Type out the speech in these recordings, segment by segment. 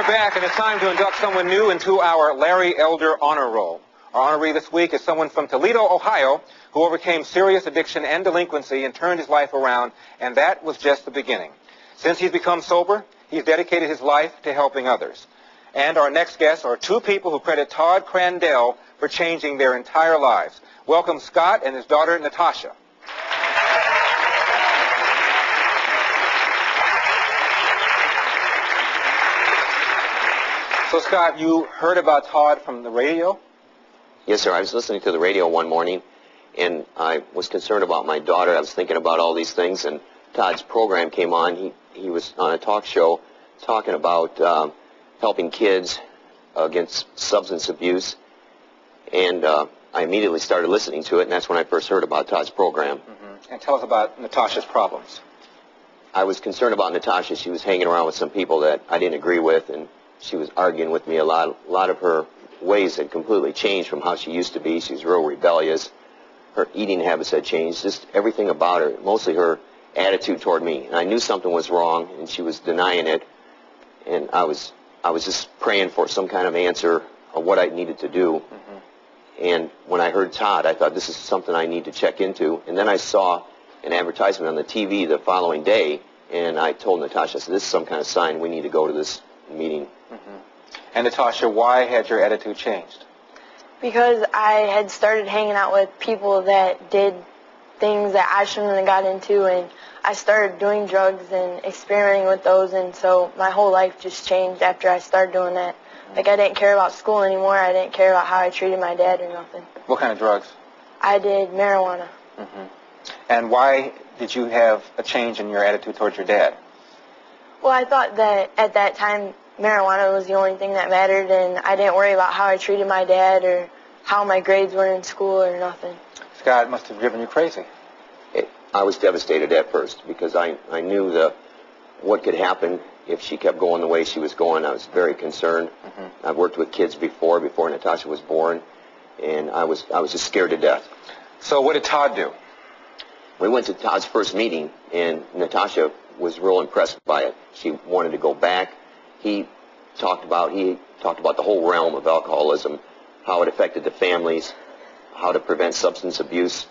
back, and it's time to induct someone new into our Larry Elder Honor Roll. Our honoree this week is someone from Toledo, Ohio, who overcame serious addiction and delinquency and turned his life around, and that was just the beginning. Since he's become sober, he's dedicated his life to helping others. And our next guests are two people who credit Todd Crandell for changing their entire lives. Welcome Scott and his daughter, Natasha. So, Scott, you heard about Todd from the radio? Yes, sir. I was listening to the radio one morning, and I was concerned about my daughter. I was thinking about all these things, and Todd's program came on. He was on a talk show talking about helping kids against substance abuse, and I immediately started listening to it, and that's when I first heard about Todd's program. Mm-hmm. And tell us about Natasha's problems. I was concerned about Natasha. She was hanging around with some people that I didn't agree with, and she was arguing with me a lot. A lot of her ways had completely changed from how she used to be. She was real rebellious. Her eating habits had changed. Just everything about her, mostly her attitude toward me. And I knew something was wrong, and she was denying it. And I was just praying for some kind of answer of what I needed to do. Mm-hmm. And when I heard Todd, I thought, this is something I need to check into. And then I saw an advertisement on the TV the following day, and I told Natasha, I said, this is some kind of sign we need to go to this meeting. Mm-hmm. And Natasha, why had your attitude changed? Because I had started hanging out with people that did things that I shouldn't have got into, and I started doing drugs and experimenting with those, and so my whole life just changed after I started doing that. Like, I didn't care about school anymore. I didn't care about how I treated my dad or nothing. What kind of drugs? I did marijuana. Mm-hmm. And why did you have a change in your attitude towards your dad? Well, I thought that at that time marijuana was the only thing that mattered, and I didn't worry about how I treated my dad or how my grades were in school or nothing. Scott, it must have driven you crazy. I was devastated at first because I knew what could happen if she kept going the way she was going. I was very concerned. Mm-hmm. I've worked with kids before Natasha was born, and I was just scared to death. So what did Todd do? We went to Todd's first meeting, and Natasha was real impressed by it. She wanted to go back. He talked about the whole realm of alcoholism, how it affected the families, how to prevent substance abuse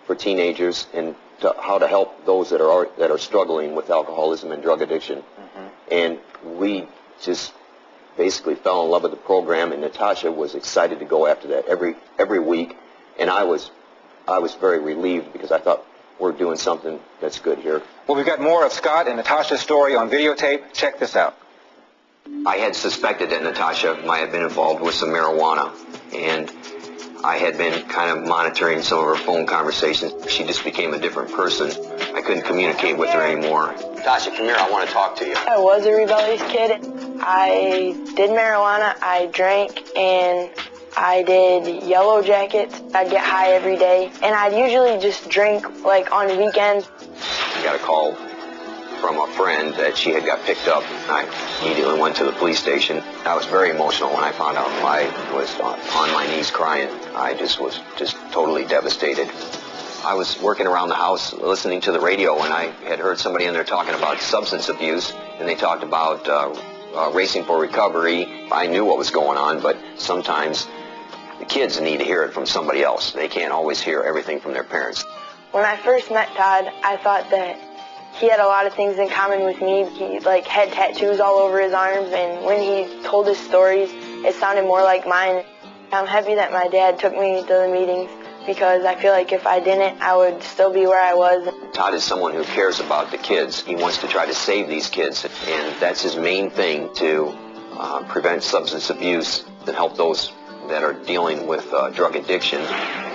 for teenagers, and how to help those that are struggling with alcoholism and drug addiction. Mm-hmm. And we just basically fell in love with the program, and Natasha was excited to go after that every week, and I was very relieved because I thought, we're doing something that's good here. Well, we've got more of Scott and Natasha's story on videotape. Check this out. I had suspected that Natasha might have been involved with some marijuana, and I had been kind of monitoring some of her phone conversations. She just became a different person. I couldn't communicate with her anymore. Natasha, come here, I want to talk to you. I was a rebellious kid. I did marijuana, I drank, and I did yellow jackets. I'd get high every day, and I'd usually just drink like on weekends. I got a call from a friend that she had got picked up. I immediately went to the police station. I was very emotional when I found out. I was on my knees crying. I was totally devastated. I was working around the house listening to the radio, and I had heard somebody in there talking about substance abuse, and they talked about racing for recovery. I knew what was going on, but sometimes the kids need to hear it from somebody else. They can't always hear everything from their parents. When I first met Todd, I thought that he had a lot of things in common with me. He had tattoos all over his arms, and when he told his stories, it sounded more like mine. I'm happy that my dad took me to the meetings because I feel like if I didn't, I would still be where I was. Todd is someone who cares about the kids. He wants to try to save these kids, and that's his main thing, to prevent substance abuse and help those that are dealing with drug addiction.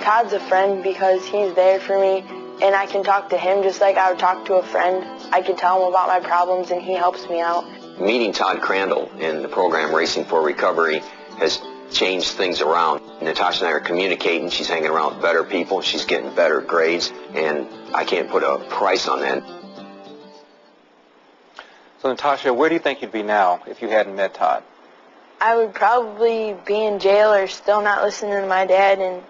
Todd's a friend because he's there for me, and I can talk to him just like I would talk to a friend. I can tell him about my problems, and he helps me out. Meeting Todd Crandell in the program Racing for Recovery has changed things around. Natasha and I are communicating. She's hanging around with better people. She's getting better grades, and I can't put a price on that. So, Natasha, where do you think you'd be now if you hadn't met Todd? I would probably be in jail or still not listening to my dad and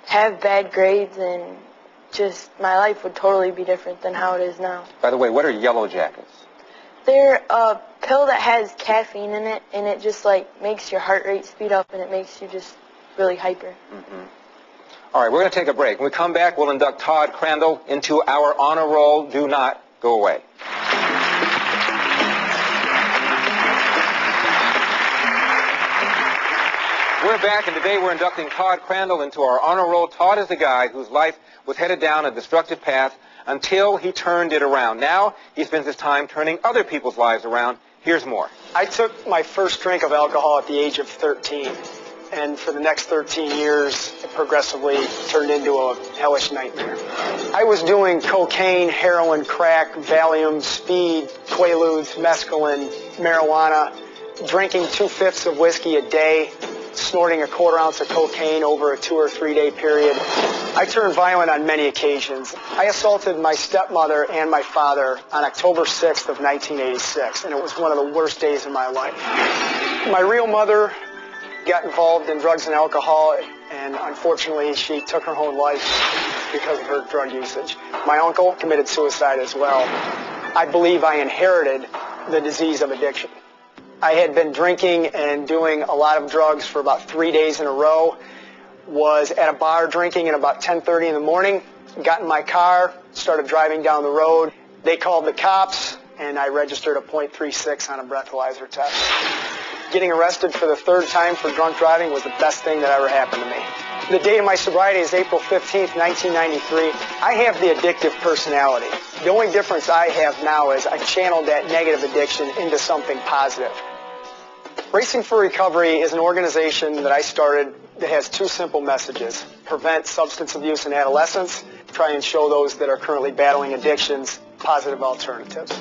have bad grades, and just my life would totally be different than how it is now. By the way, what are yellow jackets? They're a pill that has caffeine in it, and it just like makes your heart rate speed up, and it makes you just really hyper. All right, we're going to take a break. When we come back, we'll induct Todd Crandell into our honor roll. Do not go away. We're back, and today we're inducting Todd Crandell into our honor roll. Todd is the guy whose life was headed down a destructive path until he turned it around. Now he spends his time turning other people's lives around. Here's more. I took my first drink of alcohol at the age of 13, and for the next 13 years, it progressively turned into a hellish nightmare. I was doing cocaine, heroin, crack, Valium, speed, Quaaludes, mescaline, marijuana, drinking 2/5 of whiskey a day, snorting a 1/4 ounce of cocaine over a 2 or 3 day period. I turned violent on many occasions. I assaulted my stepmother and my father on October 6th of 1986, and it was one of the worst days of my life. My real mother got involved in drugs and alcohol, and unfortunately she took her own life because of her drug usage. My uncle committed suicide as well. I believe I inherited the disease of addiction. I had been drinking and doing a lot of drugs for about 3 days in a row, was at a bar drinking at about 10:30 in the morning, got in my car, started driving down the road. They called the cops, and I registered a .36 on a breathalyzer test. Getting arrested for the 3rd time for drunk driving was the best thing that ever happened to me. The date of my sobriety is April 15th, 1993. I have the addictive personality. The only difference I have now is I channeled that negative addiction into something positive. Racing for Recovery is an organization that I started that has 2 simple messages: prevent substance abuse in adolescence, try and show those that are currently battling addictions positive alternatives.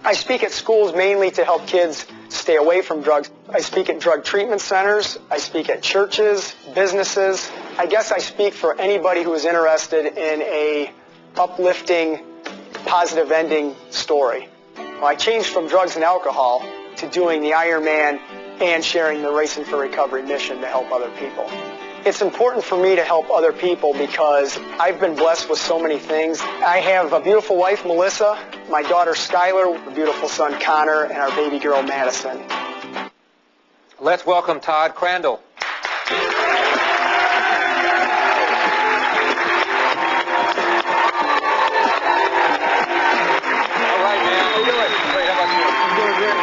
I speak at schools mainly to help kids stay away from drugs. I speak at drug treatment centers. I speak at churches, businesses. I guess I speak for anybody who is interested in a uplifting, positive ending story. I changed from drugs and alcohol to doing the Ironman and sharing the Racing for Recovery mission to help other people. It's important for me to help other people because I've been blessed with so many things. I have a beautiful wife, Melissa, my daughter, Skylar, a beautiful son, Connor, and our baby girl, Madison. Let's welcome Todd Crandell. All right, man. How you doing? Great. How about you? I'm doing great.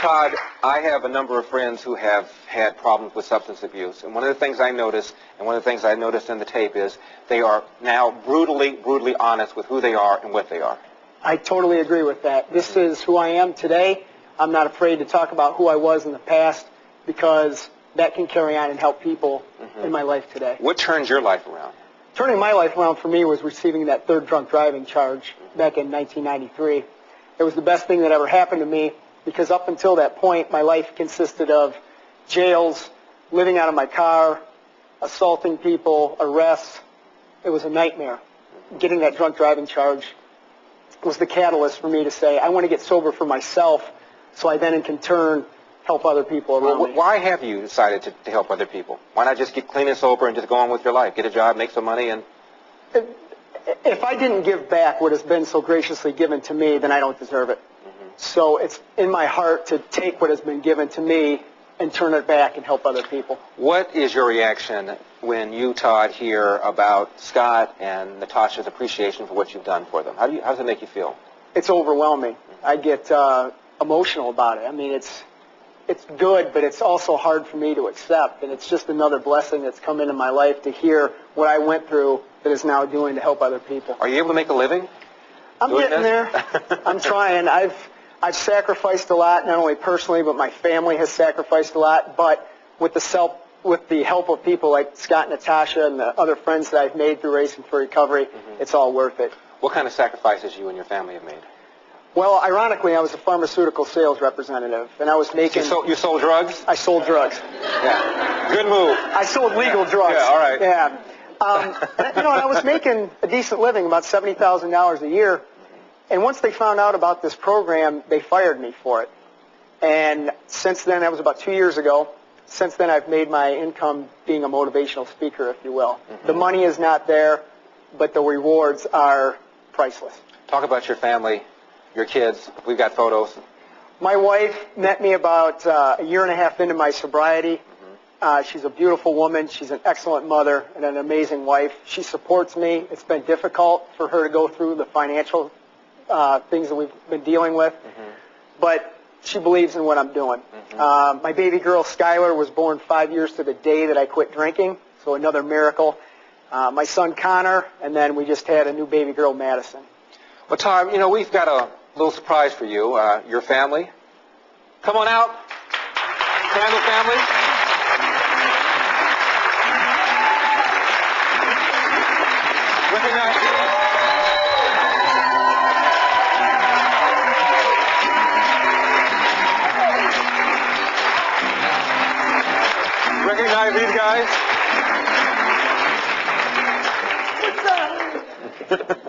Todd, I have a number of friends who have had problems with substance abuse, and one of the things I notice, and one of the things I noticed in the tape is they are now brutally honest with who they are and what they are. I totally agree with that. This is who I am today. I'm not afraid to talk about who I was in the past because that can carry on and help people in my life today. What turned your life around? Turning my life around for me was receiving that 3rd drunk driving charge back in 1993. It was the best thing that ever happened to me because up until that point, my life consisted of jails, living out of my car, assaulting people, arrests. It was a nightmare. Getting that drunk driving charge was the catalyst for me to say, I want to get sober for myself so I then in turn help other people around me. Why have you decided to help other people? Why not just get clean and sober and just go on with your life? Get a job, make some money, and... If I didn't give back what has been so graciously given to me, then I don't deserve it. So it's in my heart to take what has been given to me and turn it back and help other people. What is your reaction when you, Todd, hear about Scott and Natasha's appreciation for what you've done for them? How does it make you feel? It's overwhelming. I get emotional about it. I mean, it's good, but it's also hard for me to accept, and it's just another blessing that's come into my life to hear what I went through that is now doing to help other people. Are you able to make a living? I'm getting there. I'm trying. I've sacrificed a lot, not only personally, but my family has sacrificed a lot. But with the help of people like Scott and Natasha and the other friends that I've made through Racing for Recovery, it's all worth it. What kind of sacrifices you and your family have made? Well, ironically, I was a pharmaceutical sales representive, and I was making... You sold drugs? I sold drugs. Yeah. Good move. I sold legal drugs. Yeah, all right. Yeah. And I was making a decent living, about $70,000 a year. And once they found out about this program, they fired me for it. And since then, that was about 2 years ago, since then I've made my income being a motivational speaker, if you will. The money is not there, but the rewards are priceless. Talk about your family, your kids. We've got photos. My wife met me about a year and a half into my sobriety. She's a beautiful woman. She's an excellent mother and an amazing wife. She supports me. It's been difficult for her to go through the financial things that we've been dealing with, but she believes in what I'm doing. My baby girl, Skylar, was born 5 years to the day that I quit drinking, so another miracle. My son, Connor, and then we just had a new baby girl, Madison. Well, Todd, you know, we've got a little surprise for you, your family. Come on out, Crandell family. Recognize these guys? What's up?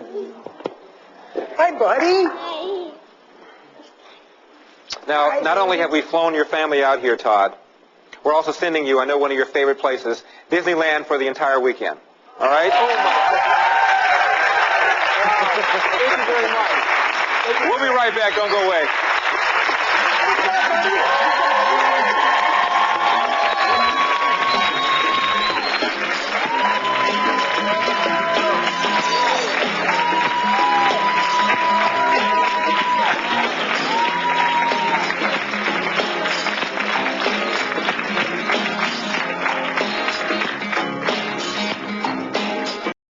Hi, buddy. Now, not only have we flown your family out here, Todd, we're also sending you, I know, one of your favorite places, Disneyland, for the entire weekend. All right? Oh, my God. Thank you very much. We'll be right back. Don't go away.